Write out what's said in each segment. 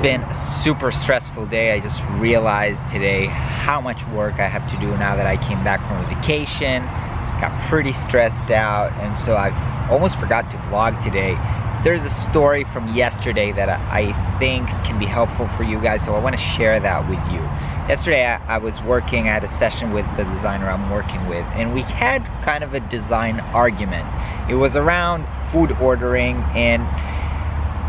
been a super stressful day. I just realized today how much work I have to do now that I came back from a vacation. Got pretty stressed out, and so I've almost forgot to vlog today. There's a story from yesterday that I think can be helpful for you guys, so I want to share that with you. Yesterday I was working, I had a session with the designer I'm working with, and we had kind of a design argument. It was around food ordering, and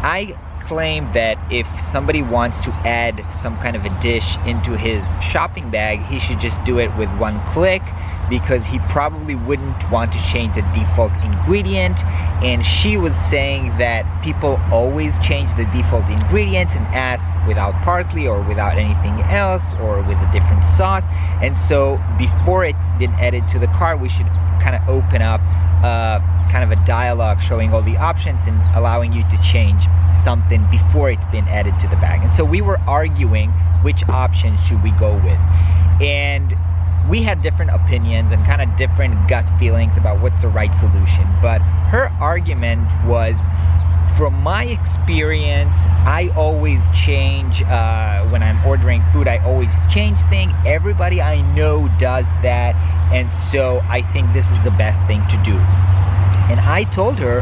I claimed that if somebody wants to add some kind of a dish into his shopping bag, he should just do it with one click, because he probably wouldn't want to change the default ingredient. And she was saying that people always change the default ingredients and ask without parsley or without anything else or with a different sauce. And so before it's been added to the cart, we should kind of open up kind of a dialogue showing all the options and allowing you to change something before it's been added to the bag. And so we were arguing which option should we go with. And we had different opinions and kind of different gut feelings about what's the right solution. But her argument was, from my experience, I always change, when I'm ordering food, I always change things. Everybody I know does that, and so I think this is the best thing to do. And I told her,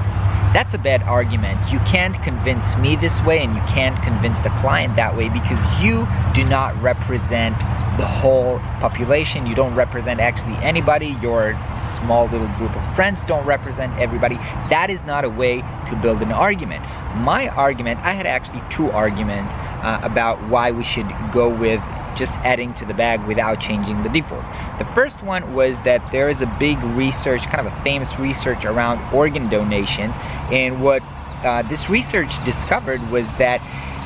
that's a bad argument. You can't convince me this way, and you can't convince the client that way, because you do not represent the whole population. You don't represent actually anybody. Your small little group of friends don't represent everybody. That is not a way to build an argument. My argument, I had actually two arguments about why we should go with just adding to the bag without changing the default. The first one was that there is a big research, kind of a famous research around organ donations, and what this research discovered was that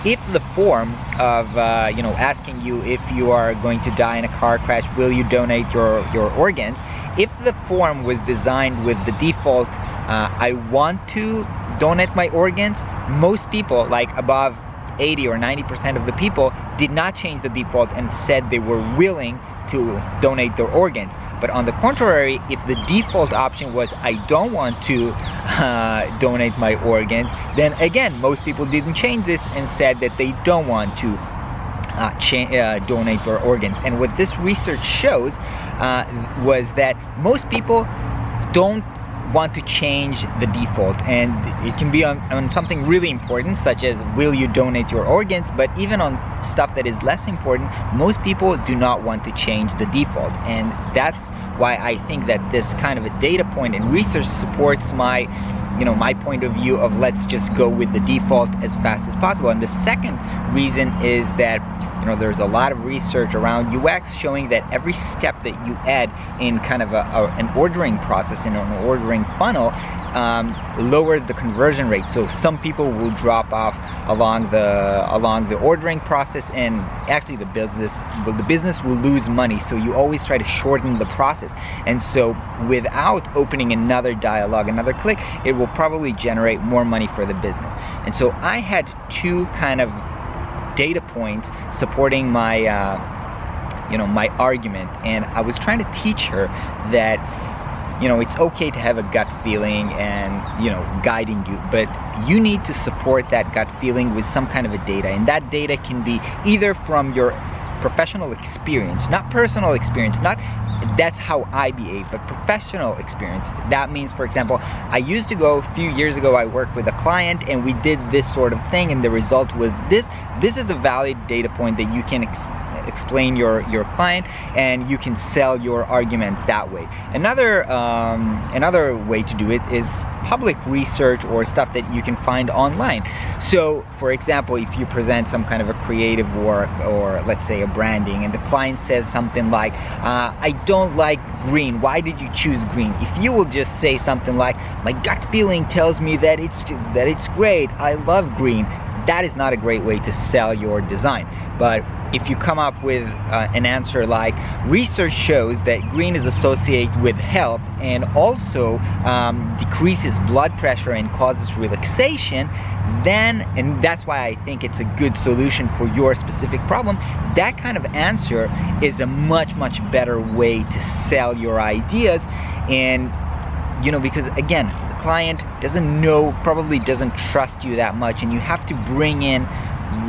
if the form of asking you if you are going to die in a car crash, will you donate your organs, if the form was designed with the default I want to donate my organs, most people, like above 80 or 90% of the people, did not change the default and said they were willing to donate their organs. But on the contrary, if the default option was I don't want to donate my organs, then again, most people didn't change this and said that they don't want to donate their organs. And what this research shows was that most people don't want to change the default, and it can be on something really important such as will you donate your organs, but even on stuff that is less important, most people do not want to change the default. And that's why I think that this kind of a data point and research supports my my point of view of let's just go with the default as fast as possible. And the second reason is that there's a lot of research around UX showing that every step that you add in kind of an ordering process, in an ordering funnel, lowers the conversion rate. So some people will drop off along the ordering process, and actually the business will lose money. So you always try to shorten the process. And so without opening another dialogue, another click, it will probably generate more money for the business. And so I had two kind of data points supporting my my argument, and I was trying to teach her that it's okay to have a gut feeling and guiding you, but you need to support that gut feeling with some kind of a data. And that data can be either from your professional experience, not personal experience, not that's how I behave, but professional experience. That means, for example, I used to go, a few years ago, I worked with a client and we did this sort of thing, and the result was this. This is a valid data point that you can explain your client, and you can sell your argument that way. Another way to do it is public research or stuff that you can find online. So for example, if you present some kind of a creative work, or let's say a branding, and the client says something like I don't like green, why did you choose green? If you will just say something like my gut feeling tells me that it's great, I love green, that is not a great way to sell your design. But if you come up with an answer like research shows that green is associated with health and also decreases blood pressure and causes relaxation, then, and that's why I think it's a good solution for your specific problem, that kind of answer is a much better way to sell your ideas. And because again, the client doesn't know, probably doesn't trust you that much, and you have to bring in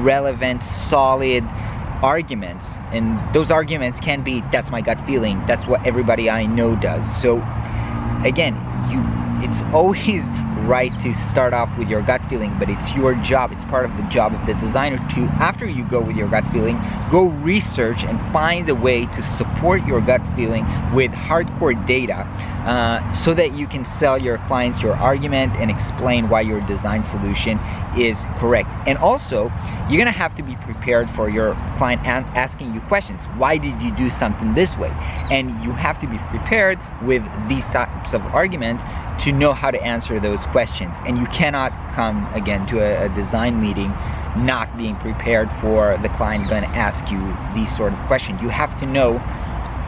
relevant, solid arguments, and those arguments can be, that's my gut feeling, that's what everybody I know does. So again, it's always right to start off with your gut feeling, but it's your job, it's part of the job of the designer to, after you go with your gut feeling, go research and find a way to support your gut feeling with hardcore data, so that you can sell your clients your argument and explain why your design solution is correct. And also, you're gonna have to be prepared for your client asking you questions. Why did you do something this way? And you have to be prepared with these types of arguments to know how to answer those questions. And you cannot come again to a design meeting not being prepared for the client going to ask you these sort of questions. You have to know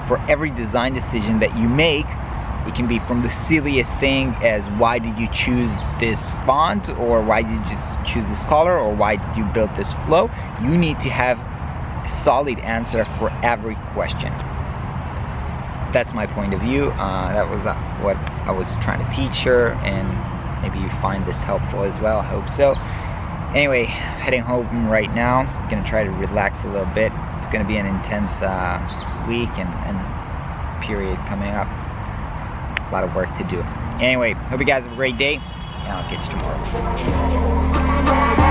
for every design decision that you make, it can be from the silliest thing as why did you choose this font, or why did you just choose this color, or why did you build this flow. You need to have a solid answer for every question. That's my point of view. That was what I was trying to teach her, and maybe you find this helpful as well. I hope so. Anyway, heading home right now. Gonna try to relax a little bit. It's gonna be an intense week and period coming up. A lot of work to do. Anyway, hope you guys have a great day, and I'll catch you tomorrow.